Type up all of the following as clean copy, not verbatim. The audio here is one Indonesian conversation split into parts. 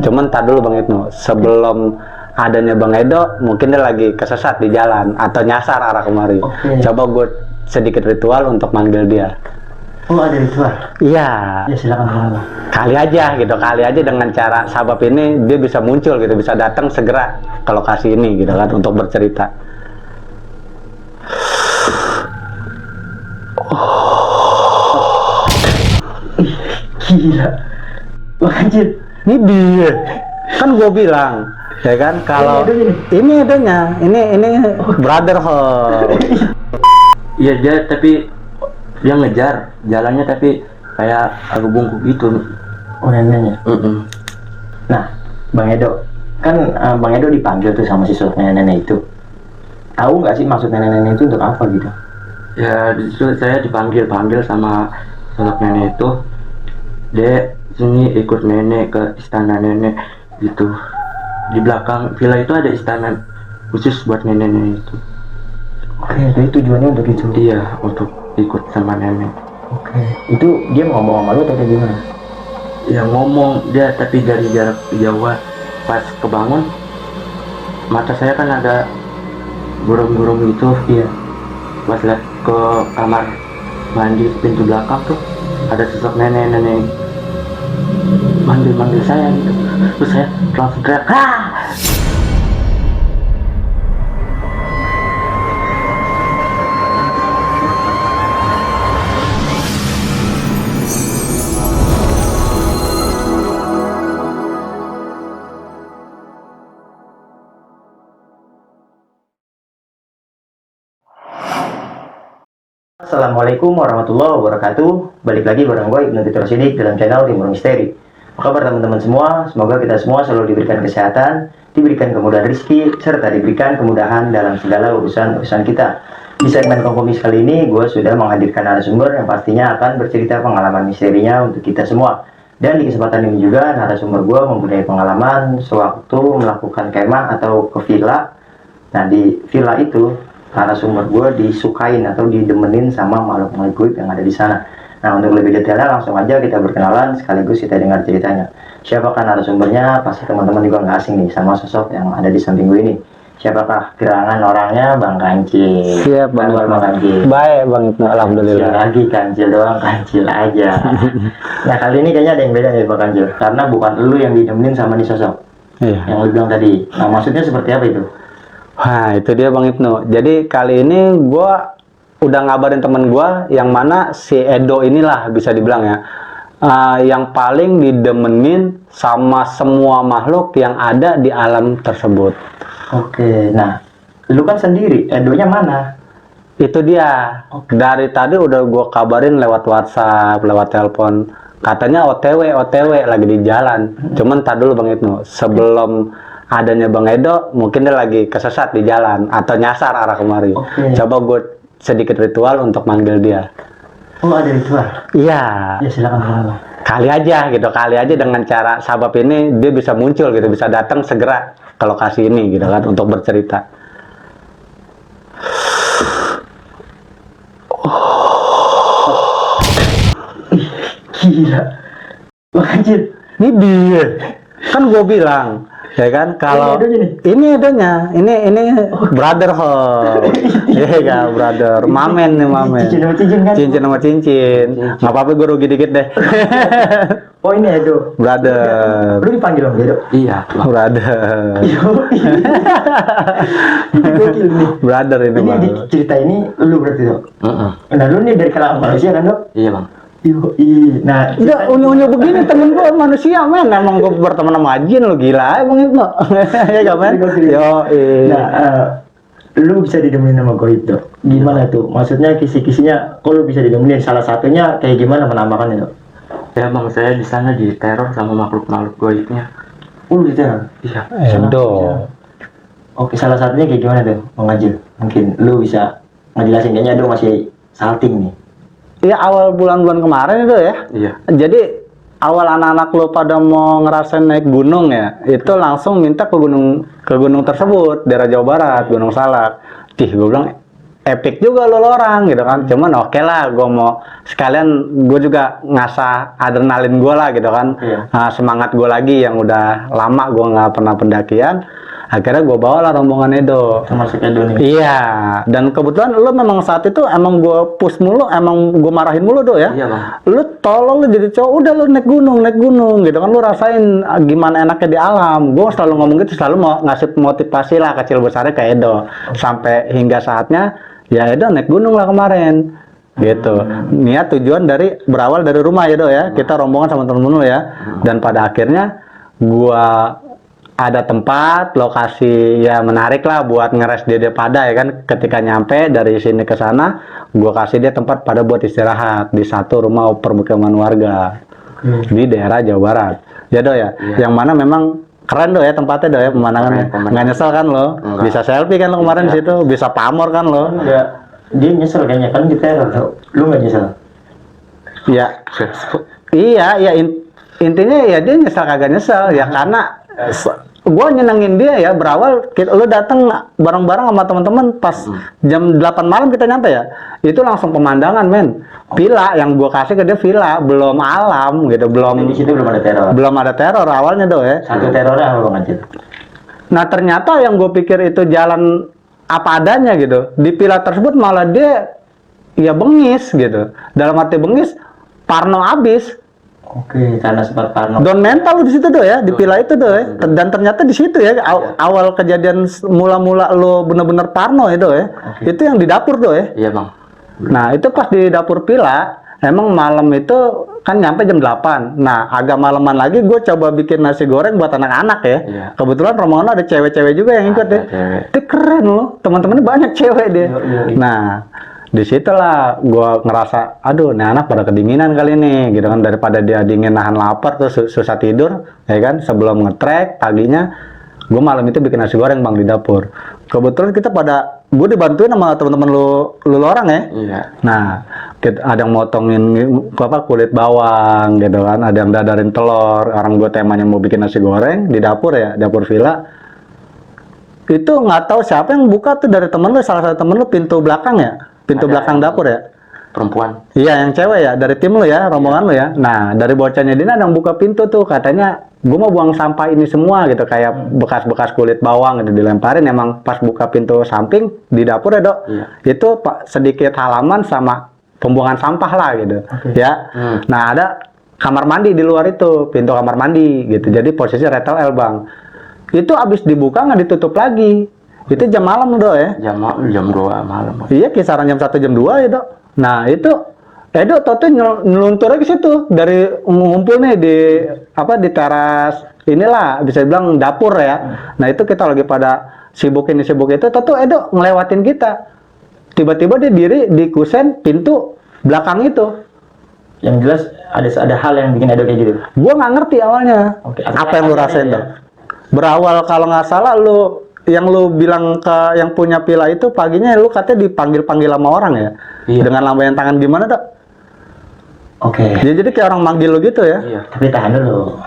Cuman tar dulu Bang Ibnu, sebelum adanya Bang Edo, mungkin dia lagi kesesat di jalan atau nyasar arah kemari. Coba gue sedikit ritual untuk manggil dia. Oh, ada ritual? Iya. Ya silakan. Kali aja dengan cara sabab ini dia bisa muncul gitu, bisa datang segera ke lokasi ini gitu kan untuk bercerita. Gila. Anjir. Ini dia. Kan gue bilang, ya kan, kalau ini adanya, ini brotherhood. Iya, dia ngejar jalannya tapi kayak agak bungkuk gitu. Oh, neneknya. Nah, Bang Edo, kan Bang Edo dipanggil tuh sama si sosok nenek itu. Tahu nggak sih maksud nenek-nenek itu untuk apa gitu? Ya, disitu saya dipanggil sama sosok nenek itu. Dek, sini ikut nenek ke istana nenek gitu. Di belakang villa itu ada istana khusus buat nenek-nenek itu. Oke, jadi tujuannya untuk itu? Iya, untuk ikut sama nenek. Oke, itu dia ngomong sama lu atau kayak gimana? Ya ngomong dia, tapi dari jarak jauh. Pas kebangun, mata saya kan ada gurung-gurung gitu. Iya. Pas lihat ke kamar mandi pintu belakang tuh ada sosok nenek-nenek manggil saya gitu. Terus saya langsung teriak, "Ah!" Assalamualaikum warahmatullahi wabarakatuh. Balik lagi bareng gue Ibnu Fitro Sidik dalam channel Timur Misteri. Apa kabar teman-teman semua? Semoga kita semua selalu diberikan kesehatan, diberikan kemudahan rezeki, serta diberikan kemudahan dalam segala urusan kita. Di segmen Kompromis kali ini, gue sudah menghadirkan narasumber yang pastinya akan bercerita pengalaman misterinya untuk kita semua. Dan di kesempatan ini juga narasumber gue mempunyai pengalaman sewaktu melakukan kemah atau ke villa. Nah, di villa itu narasumber gue disukain atau didemenin sama makhluk-makhluk gaib yang ada di sana. Nah, untuk lebih detailnya langsung aja kita berkenalan sekaligus kita dengar ceritanya. Siapakah narasumbernya? Pasti teman-teman juga nggak asing nih sama sosok yang ada di samping gue ini. Siapakah gerangan orangnya? Bang Kancil. Siap Bang Kancil. Baik Bang Ibnu, alhamdulillah. Lagi Kancil doang, Kancil aja. Nah, kali ini kayaknya ada yang beda nih Bang Kancil, karena bukan lu yang didemenin sama nih sosok. Iya. Yang lu bilang tadi. Nah, maksudnya seperti apa itu? Wah, itu dia Bang Ibnu. Jadi kali ini gue udah ngabarin temen gue yang mana si Edo inilah bisa dibilang ya, yang paling didemenin sama semua makhluk yang ada di alam tersebut. Oke, nah lu kan sendiri, Edonya mana? Itu dia. Dari tadi udah gue kabarin lewat WhatsApp, lewat telepon. Katanya OTW lagi di jalan. Cuman tar dulu Bang Ibnu, sebelum adanya Bang Edo, mungkin dia lagi kesesat di jalan atau nyasar arah kemari. Coba gue sedikit ritual untuk manggil dia. Oh, ada ritual? Iya. Ya silakan. Kali aja dengan cara sabab ini dia bisa muncul gitu, bisa datang segera ke lokasi ini gitu kan untuk bercerita. Gila. Anjir. Ini dia. Kan gue bilang, ya kan, kalau ini adanya, ini brotherhood. Iya kan, brother, mamen nih mamen. Cincin sama cincin. Nggak apa-apa, gue rugi dikit deh. Oh, ini Edo. Brother. Lu dipanggil Om Edo? Iya, Brother. Gokil nih. Brother ini Ini Bang. di cerita ini lu berarti Dok? Nah, lu nih dari kalangan manusia kan Dok? Iya Bang. Nah, enggak, unyu-unyu begini temen gue manusia men, emang gue berteman sama jin lo gila emang itu. Ya gak men? Yo, nah, lu bisa didemenin sama goib Dok? Gimana tuh? Maksudnya kisi-kisinya kok lu bisa didemenin? Salah satunya kayak gimana penampakannya Dok? Ya Bang, saya di sana diteror sama makhluk-makhluk gaibnya. Lu diteror? Iya. Edo. Oke, salah satunya kayak gimana tuh, Bang Ajil? Mungkin lu bisa ngejelasin, kayaknya Edo masih salting nih. Iya, awal bulan-bulan kemarin itu ya. Iya. Jadi awal anak-anak lo pada mau ngerasain naik gunung ya, itu langsung minta ke gunung tersebut, daerah Jawa Barat, Gunung Salak. Gue bilang epic juga lu orang gitu kan. Cuman oke lah, gue mau sekalian gue juga ngasah adrenalin gue lah gitu kan. Semangat gue lagi yang udah lama gue nggak pernah pendakian. Akhirnya gue bawa lah rombongan Edo. Termasuk Edo nih. Iya, dan kebetulan lu memang saat itu emang gue push mulu, emang gue marahin mulu do ya. Iya bang. Lu tolong lu jadi cowok, udah lu naik gunung gitu kan, lu rasain gimana enaknya di alam. Gue selalu ngomong gitu, selalu mau ngasih motivasi lah kecil besarnya ke Edo. Sampai hingga saatnya, ya Edo naik gunung lah kemarin. Gitu. Niat tujuan berawal dari rumah ya do ya. Kita rombongan sama temen-temen lu ya. Dan pada akhirnya gua ada tempat, lokasi ya menarik lah buat ngeres dia pada ya kan. Ketika nyampe dari sini ke sana, gua kasih dia tempat pada buat istirahat di satu rumah permukiman warga di daerah Jawa Barat. Ya do ya, yang mana memang keren do ya tempatnya do ya, pemandangannya. Nggak nyesel kan lo? Bisa selfie kan lo kemarin di situ, bisa pamor kan lo? Enggak, dia nyesel kayaknya kan kita lu nggak nyesel. Ya, iya, ya intinya ya dia nyesel kagak nyesel ya karena gue nyenengin dia ya. Berawal lu datang bareng-bareng sama teman-teman pas jam 8 malam kita nyampe ya, itu langsung pemandangan men, villa yang gue kasih ke dia, villa belum alam gitu, belum Di situ belum ada teror. Awalnya do ya. Satu terornya apa Bang Acil? Nah ternyata yang gue pikir itu jalan apa adanya gitu, di villa tersebut malah dia ya bengis gitu, dalam arti bengis parno abis. Oke, karena sempat parno. Down mental di situ tuh ya, di villa itu tuh ya. Dan ternyata di situ ya awal kejadian mula-mula lo bener-bener parno itu ya. Itu yang di dapur tuh ya. Iya bang. Nah, itu pas di dapur villa, emang malam itu kan nyampe jam 8. Nah, agak malaman lagi gue coba bikin nasi goreng buat anak-anak ya. Iya. Kebetulan rombongan lo ada cewek-cewek juga yang ikut ya. Cewek. Itu keren loh, teman-temannya banyak cewek deh. Iya. Nah, disitulah gue ngerasa, aduh, nih anak pada kedinginan kali ini, gitu kan, daripada dia dingin nahan lapar terus susah tidur, ya kan, sebelum ngetrek paginya, gue malam itu bikin nasi goreng bang di dapur. Kebetulan kita gue dibantuin sama teman-teman lu orang ya. Iya. Nah, ada yang motongin kulit bawang, gitu kan, ada yang dadarin telur. Orang gue temanya mau bikin nasi goreng di dapur ya, dapur villa. Itu nggak tahu siapa yang buka tuh dari temen lu, salah satu temen lu pintu belakang ya. Pintu belakang dapur ya? Perempuan. Iya, yang cewek ya, dari tim lu ya, rombongan lu ya. Nah, dari bocahnya Dina ada yang buka pintu tuh, katanya, gue mau buang sampah ini semua gitu, kayak bekas-bekas kulit bawang gitu, dilemparin. Emang pas buka pintu samping di dapur ya dok, itu sedikit halaman sama pembuangan sampah lah gitu, ya. Nah, ada kamar mandi di luar itu, pintu kamar mandi gitu, jadi posisi retel L bang. Itu abis dibuka nggak ditutup lagi. Itu jam malam dok ya? Jam 2 malam. Iya, kisaran jam 1 jam 2 ya dok. Nah itu Edo tuh nyeluntur ke situ dari ngumpul nih di teras inilah bisa dibilang dapur ya. Nah itu kita lagi pada sibuk itu, tuh Edo ngelewatin kita. Tiba-tiba dia diri di kusen pintu belakang itu. Yang jelas ada hal yang bikin Edo kayak gitu. Gua nggak ngerti awalnya. Apa yang lu rasain dok? Berawal kalau nggak salah yang lu bilang ke yang punya villa itu paginya lu katanya dipanggil-panggil sama orang ya? Iya. Dengan lambaian tangan gimana dok? Oke. Jadi kayak orang manggil lu gitu ya? Iya. Tapi tahan dulu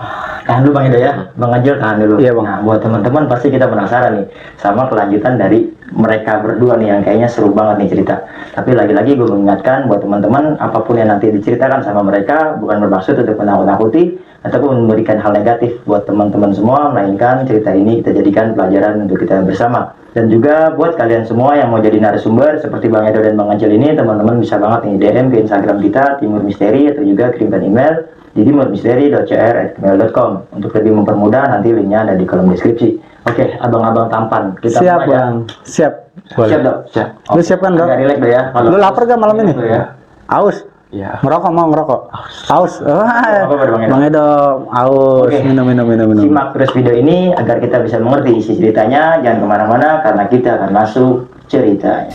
Bang Edo ya, Bang Ajil tahan dulu. Iya, Bang. Nah buat teman-teman pasti kita penasaran nih sama kelanjutan dari mereka berdua nih yang kayaknya seru banget nih cerita. Tapi lagi-lagi gue mengingatkan buat teman-teman, apapun yang nanti diceritakan sama mereka bukan bermaksud untuk menakut-nakuti ataupun memberikan hal negatif buat teman-teman semua, melainkan cerita ini kita jadikan pelajaran untuk kita bersama. Dan juga buat kalian semua yang mau jadi narasumber seperti Bang Edo dan Bang Ajil ini, teman-teman bisa banget nih DM ke Instagram kita Timur Misteri, atau juga kirimkan email di timurmisteri.cr@gmail.com. Untuk lebih mempermudah, nanti linknya ada di kolom deskripsi. Oke, abang-abang tampan, kita Siap mulai ya. bang, siap. Boleh. Siap dok. Siap. Lu siap kan dok? Agak relax dok ya. Lu lapar gak malam ini? Ya. Aus? Iya. Ngerokok mau ngerokok? Aus? Apa Bang Edo? Bang Edo, aus. Oke. Minum. Simak terus video ini agar kita bisa mengerti isi ceritanya. Jangan kemana-mana karena kita akan masuk ceritanya.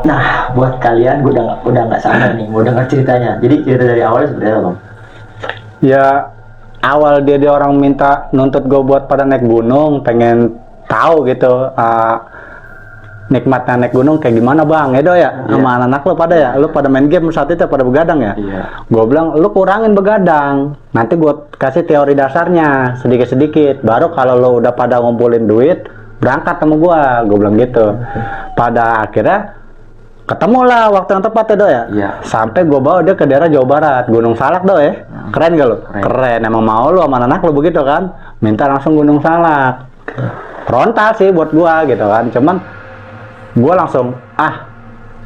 Nah, buat kalian gue udah nggak sabar nih mau dengar ceritanya. Jadi cerita dari awalnya seperti apa bang? Ya, awal dia orang minta nuntut gue buat pada naik gunung, pengen tahu gitu nikmatnya naik gunung kayak gimana bang, Edo ya, sama anak-anak lo pada ya, lo pada main game saat itu pada begadang ya. Gue bilang lo kurangin begadang, nanti gue kasih teori dasarnya sedikit-sedikit, baru kalau lo udah pada ngumpulin duit berangkat sama gue bilang gitu. Pada akhirnya ketemu lah waktu yang tepat ya Do ya. Sampai gue bawa dia ke daerah Jawa Barat, Gunung Salak Do ya. Keren gak lo? Keren. Emang mau lo sama anak lo begitu kan? Minta langsung Gunung Salak. Frontal sih buat gue gitu kan. Cuman gue langsung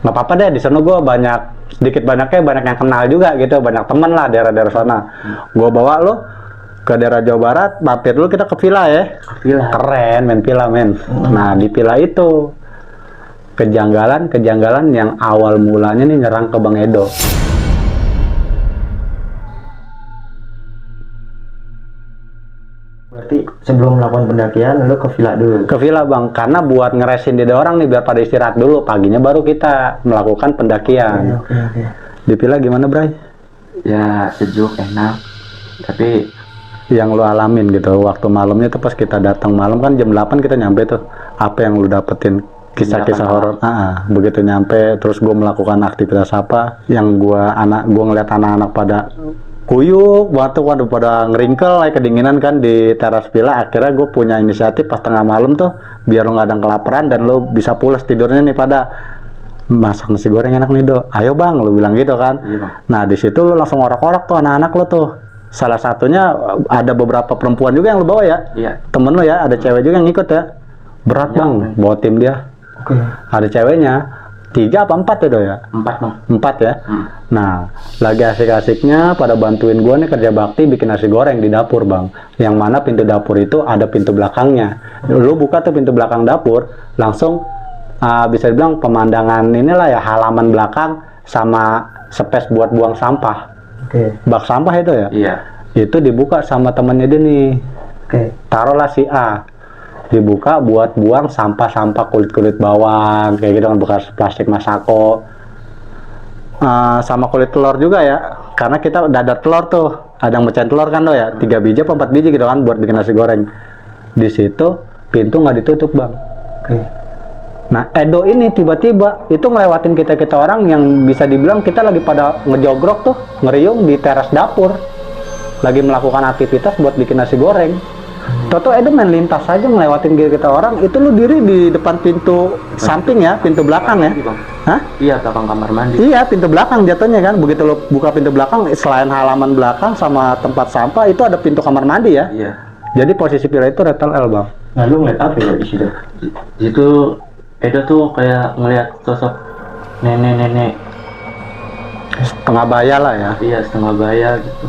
nggak apa-apa deh, di sana gue banyak sedikit banyaknya banyak yang kenal juga gitu, banyak teman lah daerah-daerah sana. Gue bawa lo ke daerah Jawa Barat, mampir dulu kita ke villa ya. Keren main villa men. Nah di villa itu kejanggalan yang awal mulanya nih nyerang ke Bang Edo. Berarti sebelum melakukan pendakian lu ke villa dulu? Ke villa bang, karena buat ngeresin dia orang nih biar pada istirahat dulu, paginya baru kita melakukan pendakian. Di villa gimana Bray? Ya sejuk, enak, tapi yang lu alamin gitu waktu malamnya tuh pas kita datang malam kan jam 8 kita nyampe tuh, apa yang lu dapetin? Kisah-kisah horor. Begitu nyampe terus gue melakukan aktivitas apa yang gue ngeliat anak-anak pada kuyuk waktu pada ngeringkel kayak kedinginan kan di teras villa. Akhirnya gue punya inisiatif pas tengah malam tuh biar lo nggak ada kelaparan dan lo bisa pulas tidurnya nih, pada masak nasi goreng enak nih Do, ayo bang lo bilang gitu kan. Nah di situ lo langsung orok-orok tuh anak-anak lo tuh. Salah satunya ada beberapa perempuan juga yang lo bawa ya. Temen lo ya, ada cewek juga yang ikut ya. Berat bang bawa tim dia. Ada ceweknya 3 apa 4 ya Do ya? 4 ya. Nah lagi asik-asiknya pada bantuin gua nih kerja bakti bikin nasi goreng di dapur bang, yang mana pintu dapur itu ada pintu belakangnya. Lu buka tuh pintu belakang dapur langsung bisa dibilang pemandangan inilah ya, halaman belakang sama space buat buang sampah. Bak sampah itu ya. Itu dibuka sama temennya dia nih. Taruhlah si A, dibuka buat buang sampah-sampah kulit-kulit bawang kayak gitu kan, bekas plastik masako, sama kulit telur juga ya, karena kita dadar telur tuh, ada yang mecahin telur kan Do ya, 3 biji apa 4 biji gitu kan buat bikin nasi goreng. Di situ pintu nggak ditutup bang. Nah Edo ini tiba-tiba itu ngelewatin kita orang yang bisa dibilang kita lagi pada ngejogrok tuh, ngeriung di teras dapur lagi melakukan aktivitas buat bikin nasi goreng. Toto Edo main lintas aja ngelewatin kita orang, itu lu diri di depan pintu samping ya, pintu belakang ya. Iya, belakang kamar mandi. Iya, pintu belakang jatuhnya kan. Begitu lu buka pintu belakang, selain halaman belakang sama tempat sampah, itu ada pintu kamar mandi ya. Jadi posisi villa itu Retal L bang. Nah lu ngeliat apa ya di situ? Di situ Edo tuh kayak ngeliat sosok nenek-nenek setengah baya lah ya. Iya, setengah baya gitu.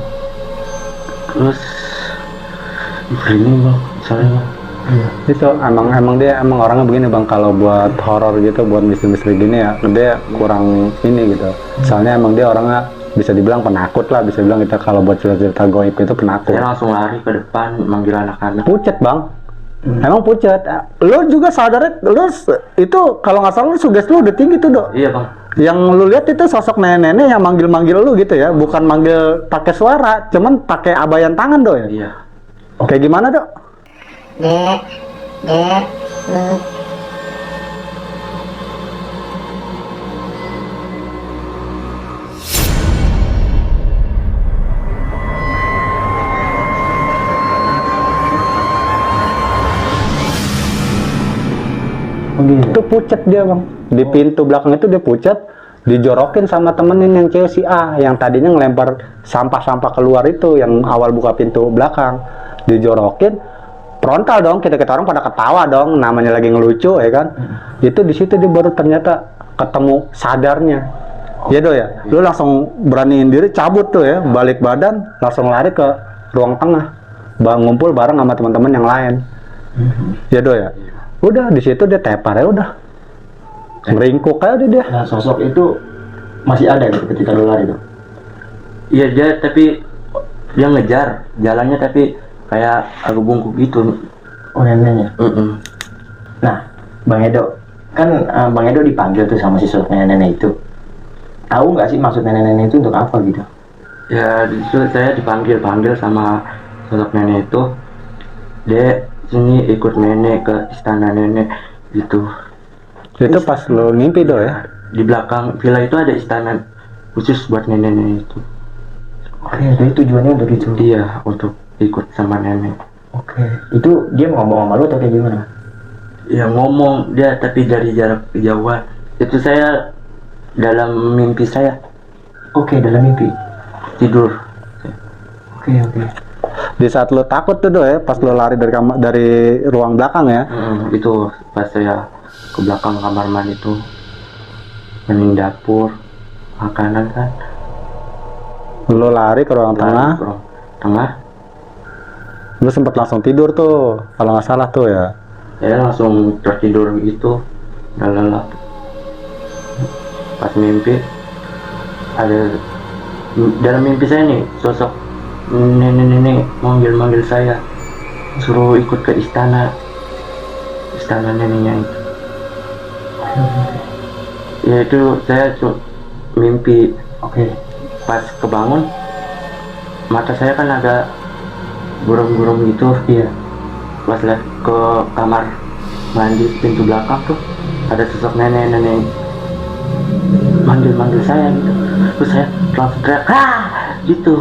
Terus begini bang, misalnya itu emang dia orangnya begini bang, kalau buat horor gitu, buat misteri-misteri gini ya dia kurang ini gitu. Soalnya emang dia orangnya bisa dibilang penakut lah, bisa dibilang kita kalau buat cerita-cerita goib itu penakut. Dia langsung lari ke depan manggil anak-anak. Pucet bang. Emang pucet. Lu juga sadar lu itu kalau nggak salah lu sugesti lu udah tinggi tuh Do. Iya bang. Yang lu lihat itu sosok nenek-nenek yang manggil-manggil lu gitu ya, bukan manggil pakai suara, cuman pakai abayan tangan Do ya. Iya. Kayak gimana Dok? Dek. Itu pucet dia bang, di pintu belakang itu dia pucet, dijorokin sama temenin yang cewek si A yang tadinya ngelempar sampah-sampah keluar itu, yang awal buka pintu belakang dijorokin frontal dong, kita orang pada ketawa dong, namanya lagi ngelucu ya kan. Itu di situ dia baru ternyata ketemu sadarnya. Ya Do ya, lu langsung beraniin diri cabut tuh ya, balik badan langsung lari ke ruang tengah, ngumpul bareng sama teman-teman yang lain. Ya Do ya, udah di situ dia tepar ya udah, ngeringkuk aja dia. Nah sosok itu masih ada gitu ketika lu lari tuh? Iya dia, tapi dia ngejar jalannya tapi kayak agak bungkuk gitu. Oh neneknya. Nah Bang Edo kan Bang Edo dipanggil tuh sama si sosok nenek itu. Tahu nggak sih maksud nenek-nenek itu untuk apa gitu? Ya saya dipanggil sama sosok nenek itu, dia sini ikut nenek ke istana nenek gitu. Itu pas lo ngimpi do ya? Di belakang villa itu ada istana khusus buat nenek-nenek itu. Oke, jadi tujuannya untuk itu. Iya, untuk ikut sama nenek. Oke, itu dia ngomong sama lu atau kayak gimana? Ya ngomong dia tapi dari jarak kejauhan. Itu saya dalam mimpi saya Oke, dalam mimpi. tidur. Oke. Di saat lo takut tuh do ya, pas lo lari dari dari ruang belakang ya? Itu pas saya ke belakang kamar mandi itu, mending dapur, makanan kan. Lo lari ke ruang tengah, Ke ruang tengah, lo sempet langsung tidur tuh, kalau nggak salah tuh ya. saya langsung tertidur gitu, udah lelap. Pas mimpi ada dalam mimpi saya nih sosok nenek-nenek manggil saya, suruh ikut ke istana neneknya itu. Ya itu saya mimpi. Oke. Pas kebangun mata saya kan agak burung-burung gitu. Iya. Pas lihat ke kamar mandi pintu belakang tuh ada sosok nenek manggil saya gitu. Terus saya langsung teriak, gitu.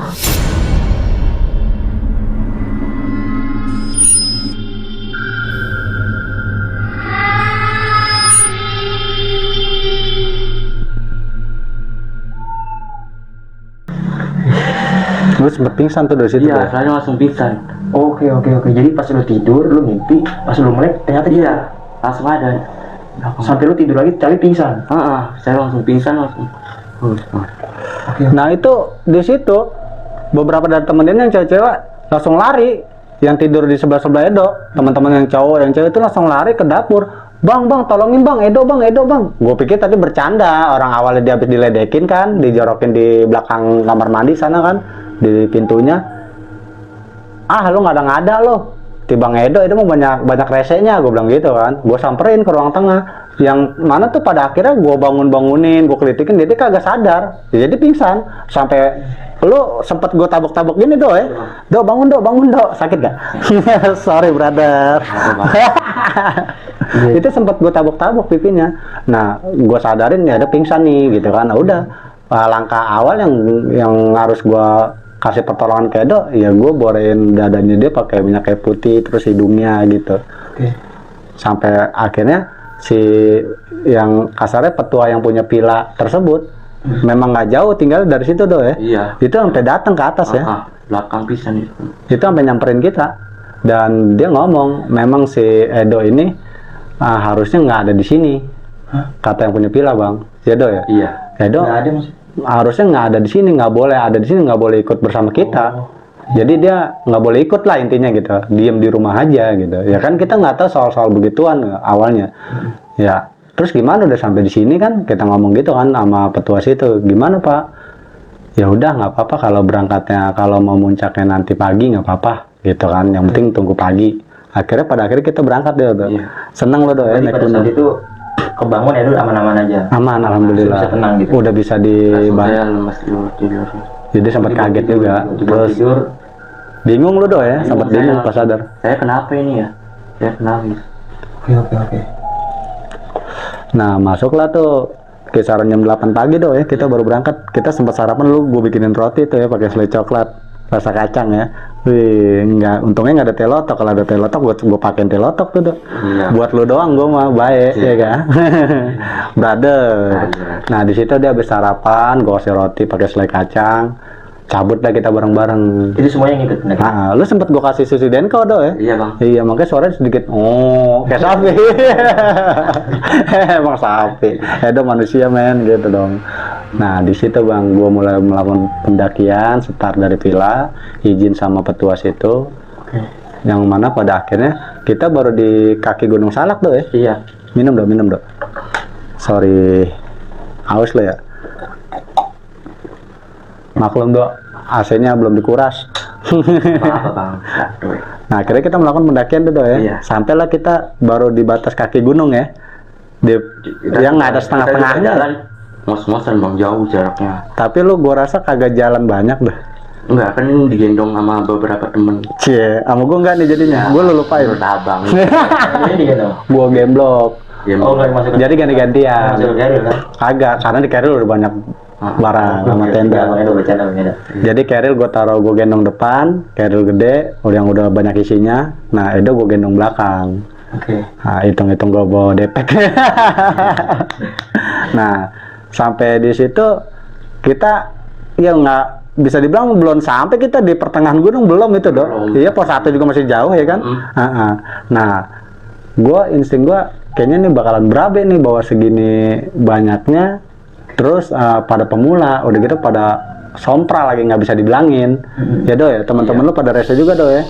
Lo sempet pingsan tuh dari situ. Iya, tuh. saya langsung pingsan. Oke. Jadi pas lu tidur, lu mimpi, pas lu melek ternyata dia. Iya, langsung ada. Sampai lu tidur lagi tapi pingsan. Saya langsung pingsan langsung. Oke. Nah itu di situ beberapa dari temen-temen yang cewek-cewek langsung lari, yang tidur di sebelah Edo, teman-teman yang cowok yang cewek itu langsung lari ke dapur. Bang, tolongin bang, Edo bang. Gue pikir tadi bercanda, orang awalnya dia habis diledekin kan, dijorokin di belakang kamar mandi sana kan, di pintunya. Lu nggak ada lo. Tibang Edo mau banyak resenya, gue bilang gitu kan. Gue samperin ke ruang tengah, yang mana tuh pada akhirnya gue bangunin, gue kelitikin, dia kagak sadar, jadi pingsan. Sampai lu sempet gue tabok-tabok gini do ya, do bangun do, sakit gak? Sorry brother. Itu sempet gue tabok-tabok pipinya. Nah gue sadarin ya ada pingsan nih gitu kan. Nah, udah langkah awal yang harus gue kasih pertolongan ke Edo, ya gue borein dadanya dia pakai minyak kayu putih, terus hidungnya gitu. Oke. Sampai akhirnya si yang kasarnya petua yang punya villa tersebut memang nggak jauh tinggal dari situ do ya. Iya. Itu sampai datang ke atas ya. Belakang pisan itu. Itu sampai nyamperin kita dan dia ngomong memang si Edo ini harusnya nggak ada di sini. Kata yang punya villa bang, si Edo ya. Iya. Edo Nggak ada maksudnya. harusnya nggak ada di sini, nggak boleh ada di sini, nggak boleh ikut bersama kita. Jadi dia nggak boleh ikut lah intinya gitu, diem di rumah aja gitu. Ya kan kita nggak tahu soal begituan awalnya. Ya terus gimana udah sampai di sini kan kita ngomong gitu kan sama petua situ, gimana pak? Ya udah nggak apa-apa kalau berangkatnya, kalau mau muncaknya nanti pagi nggak apa-apa gitu kan. Yang penting tunggu pagi. Pada akhirnya kita berangkat deh tuh. Iya. Seneng lo do ya Jadi naik pada saat gunung. itu kebangun ya dulu aman-aman aja. Aman alhamdulillah. Bisa tenang gitu. Udah bisa Langsung saya dibantu. lemas tidur. Jadi sempat kaget juga. Terus tidur. bingung lu do ya, sempat bingung pas sadar. Saya kenapa ini ya? Saya kenapa? Oke. Nah masuklah tuh kisaran jam 8 pagi do ya, kita baru berangkat. Kita sempat sarapan, lu gue bikinin roti tuh ya pakai selai coklat rasa kacang ya. Wih, untungnya nggak ada telotok. Kalau ada telotok gue pakein telotok tuh do. Iya. Buat lu doang gue mah baik ya kan. Brother. Nah di situ dia habis sarapan, gue kasih roti pakai selai kacang. Cabut lah kita bareng-bareng. Itu semuanya ngikut pendaki. Lu sempet gue kasih susu denko do ya. Iya bang. Iya, makanya suaranya sedikit kayak sapi. Emang sapi. Edo manusia men gitu dong. Nah di situ bang, gue mulai melakukan pendakian, start dari villa, izin sama petua situ. Oke. Yang mana pada akhirnya kita baru di kaki Gunung Salak do ya. Iya. Minum do. Sorry, haus lo ya. Maklum do, AC-nya belum dikuras. Apa bang? Nah akhirnya kita melakukan pendakian tuh do ya. Iya. Sampailah kita baru di batas kaki gunung ya. Yang nggak ada setengah-tengahnya. Ngos-ngosan bang, jauh jaraknya. Tapi lu gua rasa kagak jalan banyak deh. Enggak, kan digendong sama beberapa temen. Cie, sama gue enggak nih jadinya. Gue lu lupain. Menurut abang. Ini dia dong. Gue gemblok. Ya, Oh, nggak masuk. Jadi ganti-gantian. Masuk carrier kan? Kagak, karena di carrier udah banyak barang sama tenda. Makanya udah bercanda beda. Jadi carrier gue taruh, gue gendong depan, carrier gede, yang udah banyak isinya. Nah, Edo gue gendong belakang. Oke. Nah, hitung-hitung gue bawa depek. Nah, sampai di situ kita ya nggak bisa dibilang belum sampai, kita di pertengahan gunung belum itu dong. Belum. Iya, pos 1 juga masih jauh ya kan. Nah, gue insting gue kayaknya nih bakalan berabe nih bawa segini banyaknya. Terus pada pemula udah gitu pada sompra lagi nggak bisa dibilangin. Ya do ya, teman-teman lu pada rese juga do ya.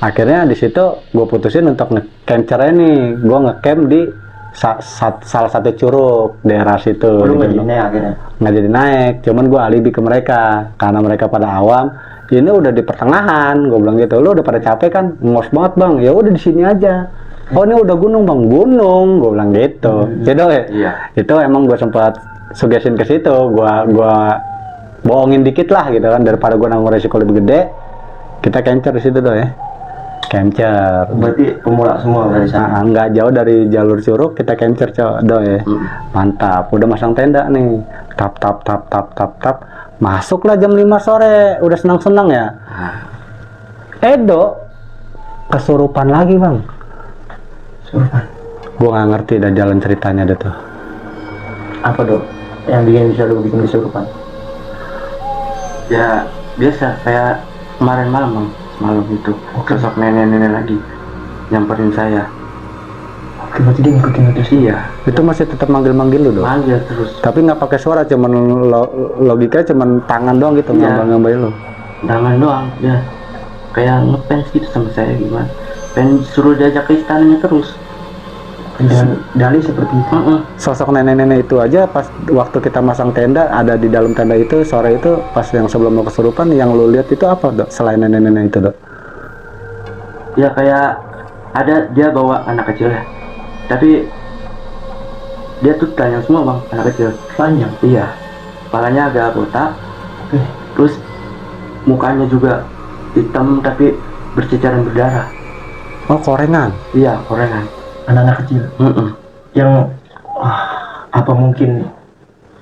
Akhirnya di situ gue putusin untuk ngecamp cerai nih. Gue ngecamp di salah satu curug daerah situ. Lu nggak jadi naik akhirnya? Nggak jadi naik, cuman gue alibi ke mereka karena mereka pada awam. Ini udah di pertengahan, gue bilang gitu. Lu udah pada capek kan, ngos banget bang. Ya udah di sini aja. Oh ini udah gunung bang, gunung, gue bilang gitu. Gitu ya. Iya. Itu emang gue sempat sugesin ke situ. Gue bohongin dikit lah gitu kan, daripada gue nanggung resiko lebih gede. Kita kencer di situ tuh ya. Kencer. Berarti pemula semua dari sana. Nah, nggak jauh dari jalur curug, kita kencer cowok ya. Mantap, udah masang tenda nih. Tap. Masuklah jam 5 sore, udah senang-senang ya. Edo kesurupan lagi bang. Kesurupan. Gua nggak ngerti dah jalan ceritanya deh tuh. Apa dok? Yang bisa lu bikin kesurupan? Ya biasa kayak kemarin malam bang, malam itu sosok nenek-nenek lagi nyamperin saya. Oke, berarti dia ngikutin itu sih. Iya, Itu masih tetap manggil-manggil lu dong. manggil terus. Tapi nggak pakai suara, cuman logikanya cuman tangan doang gitu, Iya. ngambang-ngambain lu. Tangan doang, ya kayak ngefans gitu sama saya gimana. Pengen suruh diajak ke istananya terus. Dengan dalih seperti itu. Sosok nenek-nenek itu aja pas waktu kita masang tenda, ada di dalam tenda itu sore itu pas yang sebelum lo kesurupan, yang lo lihat itu apa dok selain nenek-nenek itu dok? Ya kayak ada dia bawa anak kecil ya, tapi dia tuh telanjang semua bang, anak kecil. Panjang. Iya, kepalanya agak botak, terus mukanya juga hitam tapi berceceran berdarah. Oh korengan. Iya, korengan. Anak-anak kecil. Yang apa mungkin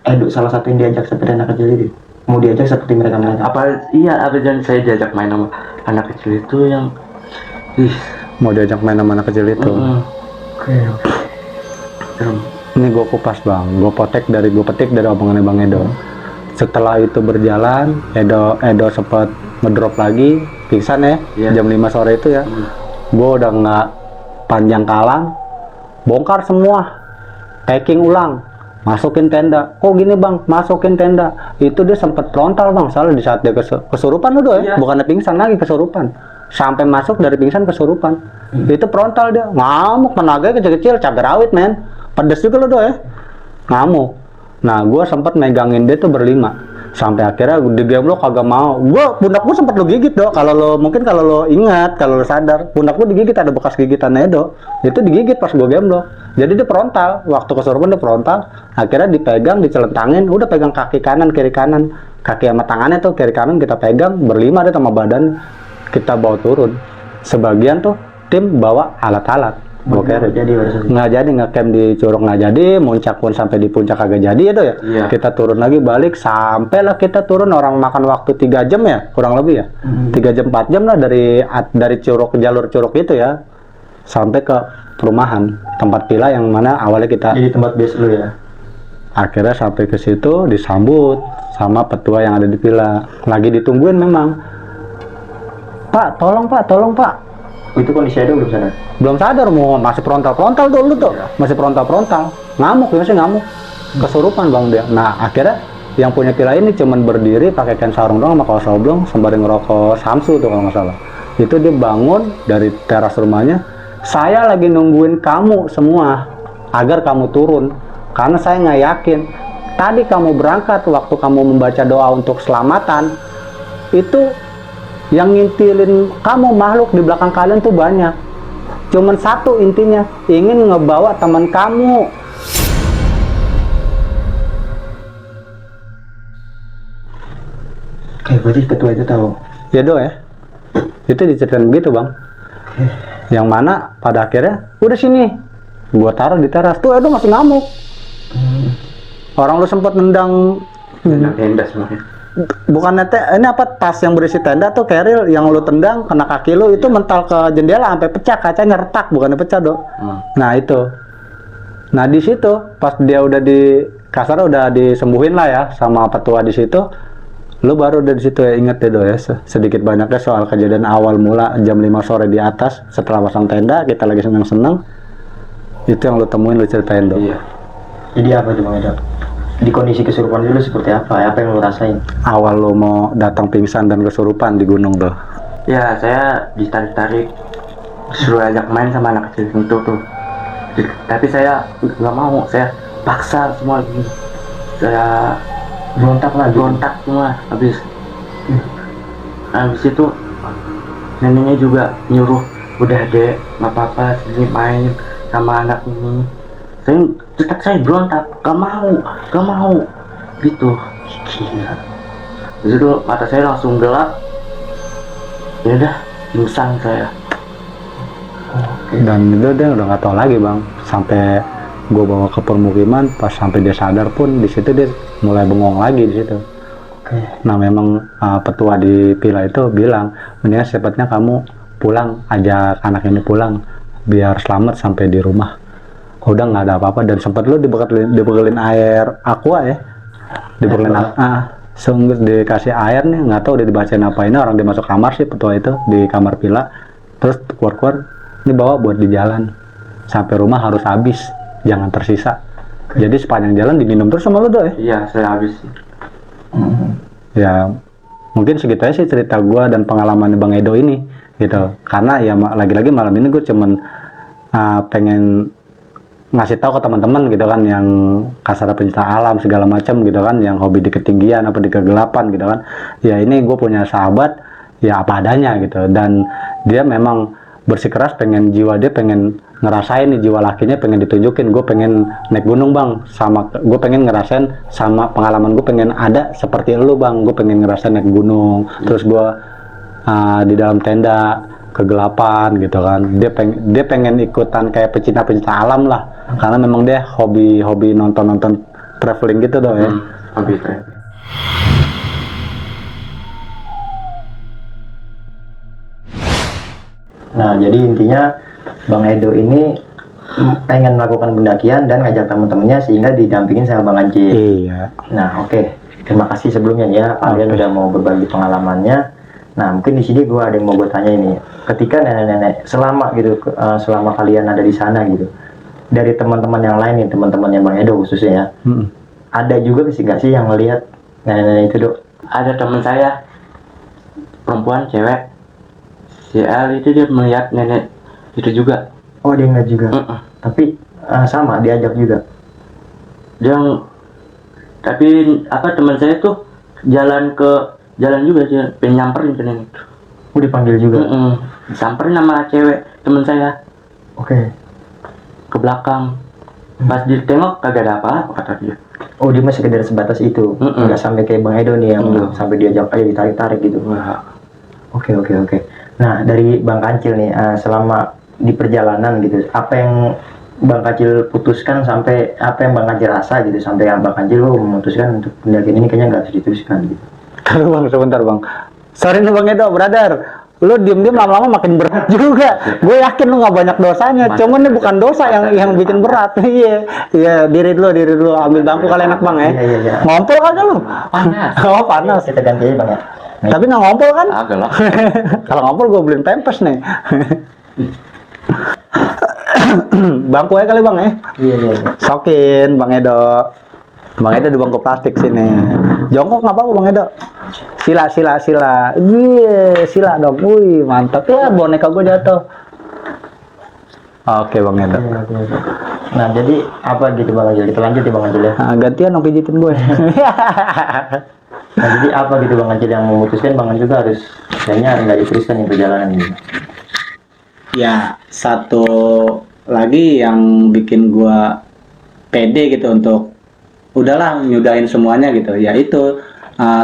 Edo salah satu yang diajak seperti anak kecil itu? Mau diajak seperti mereka. Apa jangan saya diajak main sama anak kecil itu yang Mau diajak main sama anak kecil itu. Oke. serem. Ini gue kupas bang, gue petik dari omongannya bang Edo. Setelah itu berjalan, Edo sempat ngedrop lagi, pingsan ya, Iya. jam 5 sore itu ya. Gue udah nggak panjang kalang, bongkar semua, packing ulang, masukin tenda. Kok gini bang, masukin tenda. Itu dia sempat frontal bang, soalnya di saat dia kesurupan udah ya, Iya. bukannya pingsan lagi, kesurupan. Sampai masuk dari pingsan kesurupan. Itu frontal dia, ngamuk, tenaganya kecil-kecil, cabai rawit men, pedes juga lo do ya, ngamuk. Nah gue sempat megangin dia tuh berlima. Sampai akhirnya di game lo kagak mau. Pundak gue sempet lo gigit do. Kalau lo ingat, kalau lo sadar, pundak gue digigit, ada bekas gigitan Edo. Itu digigit pas gue game lo. Jadi dia frontal. Waktu kesurupan dia frontal. Akhirnya dipegang, dicelentangin. Udah pegang kaki kanan, kiri kanan. Kaki sama tangannya tuh kiri kanan kita pegang berlima deh sama badan. Kita bawa turun. Sebagian tuh tim bawa alat-alat. Nggak jadi ngecamp di Curug, nggak jadi, muncak pun sampai di puncak kagak jadi ya do ya. Iya. Kita turun lagi balik, sampailah kita turun, orang makan waktu 3 jam ya kurang lebih ya, 3 jam 4 jam lah dari Curug, jalur Curug itu ya sampai ke perumahan tempat villa yang mana awalnya kita. Jadi tempat base lu ya. Akhirnya sampai ke situ disambut sama petua yang ada di villa, lagi ditungguin memang. Pak tolong pak. Itu kondisi Edo belum sadar. Belum sadar, mau masih frontal dulu tuh, masih frontal, ngamuk ya, masih ngamuk, kesurupan bang dia. Nah akhirnya yang punya villa ini cuman berdiri pakai kain sarung doang sama kaos oblong sembari ngerokok Samsu tuh kalau nggak salah. Itu dia bangun dari teras rumahnya, saya lagi nungguin kamu semua agar kamu turun karena saya nggak yakin tadi kamu berangkat waktu kamu membaca doa untuk keselamatan itu yang ngintilin kamu makhluk di belakang kalian tuh banyak. Cuman satu intinya, ingin ngebawa teman kamu. Oke. berarti ketua itu tahu. Ya do ya. Itu diceritain gitu bang. Yang mana pada akhirnya udah sini, gua taruh di teras. Tuh Edo masih ngamuk. Orang lu sempat nendang tenda semuanya. bukan ini apa tas yang berisi tenda tuh keril yang lu tendang kena kaki lu itu mental ke jendela sampai pecah kacanya retak bukannya pecah do. Nah itu. Nah di situ pas dia udah di kasar udah disembuhin lah ya sama petua di situ. Lu baru udah di situ ya inget deh do ya sedikit banyaknya soal kejadian awal mula jam 5 sore di atas setelah pasang tenda kita lagi seneng-seneng itu yang lu temuin lu ceritain do. Iya. Jadi apa tuh Bang Edo? Di kondisi kesurupan dulu seperti apa? Apa yang lu rasain? Awal lu mau datang pingsan dan kesurupan di gunung do. Ya saya ditarik-tarik suruh ajak main sama anak kecil itu tuh. Tapi saya nggak mau, saya paksa semua gini. Saya Berontak lagi. berontak semua habis itu neneknya juga nyuruh udah dek nggak apa-apa sini main sama anak ini. Saya berontak gak mau gitu. Gila. Di situ mata saya langsung gelap, ya udah pingsan saya. Dan itu dia udah nggak tahu lagi bang sampai gue bawa ke permukiman pas sampai dia sadar pun di situ dia mulai bengong lagi di situ. Nah memang petua di Pila itu bilang mendingan secepatnya kamu pulang, ajak anak ini pulang biar selamat sampai di rumah. Udah nggak ada apa-apa dan sempat lu dibekelin air aqua ya, dibekelin sungguh dikasih air nih nggak tahu udah dibacain apa ini orang dia masuk kamar sih petua itu di kamar Pila terus keluar ini bawa buat di jalan sampai rumah harus habis jangan tersisa. Jadi sepanjang jalan diminum terus sama lu do ya? Iya saya habis. Ya mungkin segitu aja sih cerita gua dan pengalaman Bang Edo ini gitu karena ya lagi-lagi malam ini gue cuman pengen ngasih tahu ke teman-teman gitu kan yang kasar pencinta alam segala macam gitu kan yang hobi di ketinggian apa di kegelapan gitu kan ya ini gue punya sahabat ya apa adanya gitu dan dia memang bersikeras pengen jiwa dia pengen ngerasain nih jiwa lakinya pengen ditunjukin gue pengen naik gunung bang sama gue pengen ngerasain sama pengalaman gue pengen ada seperti lu bang gue pengen ngerasain naik gunung terus gue di dalam tenda kegelapan gitu kan dia pengen ikutan kayak pecinta alam lah karena memang dia hobi nonton traveling gitu doh ya Hobi traveling. Nah, jadi intinya Bang Edo ini pengen melakukan pendakian dan ngajak teman-temannya sehingga didampingin sama Bang Anjir. iya. Nah, oke. Terima kasih sebelumnya ya, kalian udah mau berbagi pengalamannya. Nah, mungkin di sini gua ada yang mau gue tanya ini. Ketika nenek-nenek selama gitu, selama kalian ada di sana gitu, dari teman-teman yang lain nih, teman-temannya Bang Edo khususnya ya, ada juga nggak sih yang ngelihat nenek-nenek itu, Dok? Ada teman saya perempuan cewek si L itu dia melihat nenek itu juga. Oh, dia ngeliat juga. Tapi sama diajak juga. Dia tapi apa teman saya tuh jalan juga dia pengen nyamperin ke nenek itu. Oh, dipanggil juga. Disamperin sama cewek teman saya. Oke. Ke belakang. Pas ditengok kagak ada apa-apa kata dia. Oh, dia masih sekedar sebatas itu. Nggak sampai kayak Bang Edo nih yang sampai diajak aja ditarik-tarik gitu. Oke. Nah, dari Bang Kancil nih, selama di perjalanan gitu, apa yang Bang Kancil putuskan sampai apa yang Bang Kancil rasa gitu sampai yang Bang Kancil memutuskan untuk pendakian ini kayaknya nggak harus diteruskan gitu. Kalau bang sebentar bang, sorry nih Bang Edo, brother, lu diem-diem lama-lama makin berat juga. Gue yakin lu nggak banyak dosanya, cuman ini bukan dosa yang bikin berat. Iya, diri dulu, ambil bangku kali enak bang ya. Iya. Ngompol kagak lu? Panas. Oh panas. Kita ganti aja Bang ya. Tapi nggak ngompol kan? Agak lah. Kalau ngompol gue beliin pempes nih. Bangku aja kali bang ya. Iya. Sokin Bang Edo. Bang Edo di bangku plastik sini. Jongkok nggak apa-apa Bang Edo. Sila. Iya, sila dong. Wih, mantap ya boneka gue jatuh. Oke Bang Edo. Nah, jadi apa gitu Bang Anjil? Kita lanjut ya Bang Anjil ya. Nah, gantian dong pijitin gue. Nah, jadi apa gitu Bang Anjil yang memutuskan Bang Anjil juga harus kayaknya nggak diteruskan nih perjalanan ini. Ya, satu lagi yang bikin gua pede gitu untuk udahlah nyudahin semuanya gitu, yaitu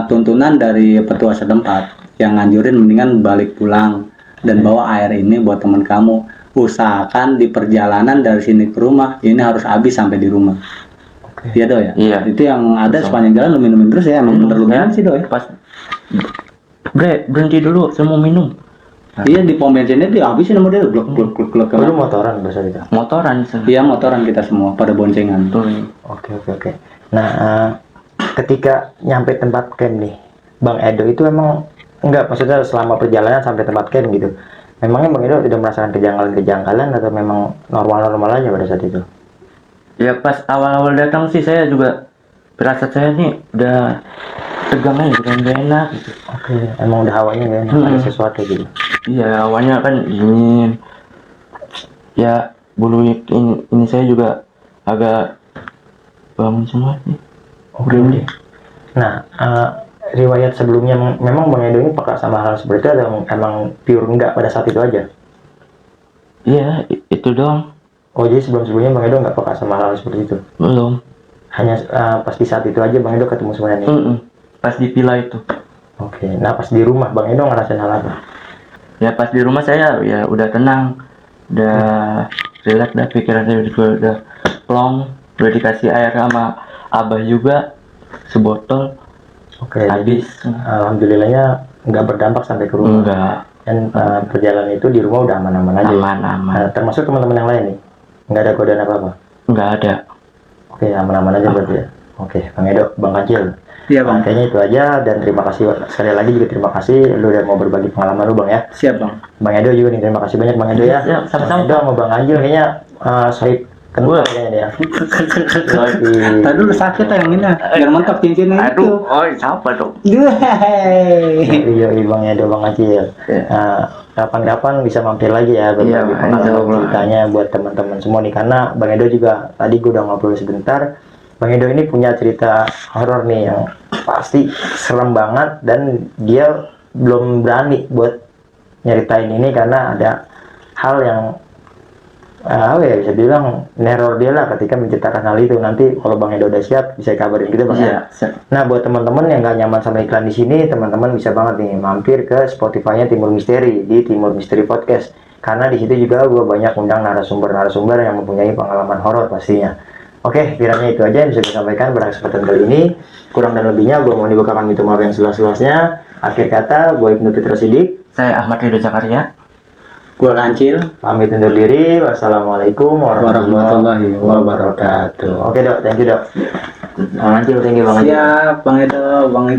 tuntunan dari petua setempat yang nganjurin mendingan balik pulang dan bawa air ini buat teman kamu. Usahakan di perjalanan dari sini ke rumah ini harus habis sampai di rumah. Iya Doi ya? Iya. Itu yang ada sepanjang jalan lu minumin terus ya, emang bener lu minum sih Doi. Pas berhenti dulu, saya mau minum. Iya di pom bensinnya dihabisin sama dia, gluk gluk gluk gluk. Lu motoran bahasa itu. Motoran Iya motoran kita semua pada boncengan. tuh. Oke. Nah, ketika nyampe tempat camp nih, Bang Edo itu emang enggak, maksudnya selama perjalanan sampai tempat camp gitu. Memangnya Bang Edo tidak merasakan kejanggalan-kejanggalan atau memang normal-normal aja pada saat itu? Ya pas awal-awal datang sih saya juga berasa saya nih udah tegang aja, udah nggak enak gitu. Oke, emang udah hawanya nggak enak, ada sesuatu gitu. Iya, awalnya kan dingin. Ya bulu ini saya juga agak bangun semua sih. Oke. Nah, riwayat sebelumnya memang Bang Edo ini peka sama hal seperti itu atau emang pure enggak pada saat itu aja? Iya, itu doang. Oh, jadi sebelum-sebelumnya Bang Edo nggak peka sama hal seperti itu? Belum. Hanya pas di saat itu aja Bang Edo ketemu sebenarnya. Pas di villa itu. Oke, nah pas di rumah Bang Edo ngerasain hal apa? Ya pas di rumah saya ya udah tenang, udah relax, dah pikiran saya juga udah plong, udah dikasih air sama abah juga sebotol. Oke, Habis. jadi alhamdulillahnya nggak berdampak sampai ke rumah. Enggak, Dan perjalanan itu di rumah udah aman-aman aja. aman-aman. Nah, termasuk teman-teman yang lain nih, nggak ada godaan apa-apa. Enggak ada. Oke, aman-aman aja berarti ya. Oke, Bang Edo, Bang Kancil. Iya Bang. Kayaknya itu aja, dan terima kasih sekali lagi juga, terima kasih lu udah mau berbagi pengalaman lu Bang ya. Siap Bang. Bang Edo juga nih, terima kasih banyak Bang Edo ya. Ya, sama-sama. Bang Edo sama Bang Kancil kayaknya sahib kental kayaknya dia. Tadi dulu sakit ya yang ini, biar mentok cincinnya itu. oh siapa dong? Iya, Bang Edo, Bang Kancil. Nah, kapan-kapan bisa mampir lagi ya berbagi Iya, pengalaman insyaallah. ceritanya buat teman-teman semua nih, karena Bang Edo juga tadi gue udah ngobrol sebentar. Bang Edo ini punya cerita horor nih yang pasti serem banget, dan dia belum berani buat nyeritain ini karena ada hal yang apa ya, bisa bilang neror dia lah ketika menceritakan hal itu. Nanti kalau Bang Edo udah siap bisa kabarin kita Bang ya. Nah, buat teman-teman yang nggak nyaman sama iklan di sini, teman-teman bisa banget nih mampir ke Spotify-nya Timur Misteri di Timur Misteri Podcast, karena di situ juga gue banyak undang narasumber-narasumber yang mempunyai pengalaman horor pastinya. Oke, kiranya itu aja yang bisa saya sampaikan pada kesempatan kali ini. Kurang dan lebihnya gue mohon dibukakan pintu maaf yang seluas-luasnya. Akhir kata, gue Ibnu Fitra Sidik, Saya Ahmad Ridho Zakaria. Gua Kancil. pamit undur diri. Wassalamualaikum warahmatullahi wabarakatuh. Oke Dok, thank you Dok. Bang Kancil, thank you Bang Kancil. Siap Bang Edo, Bang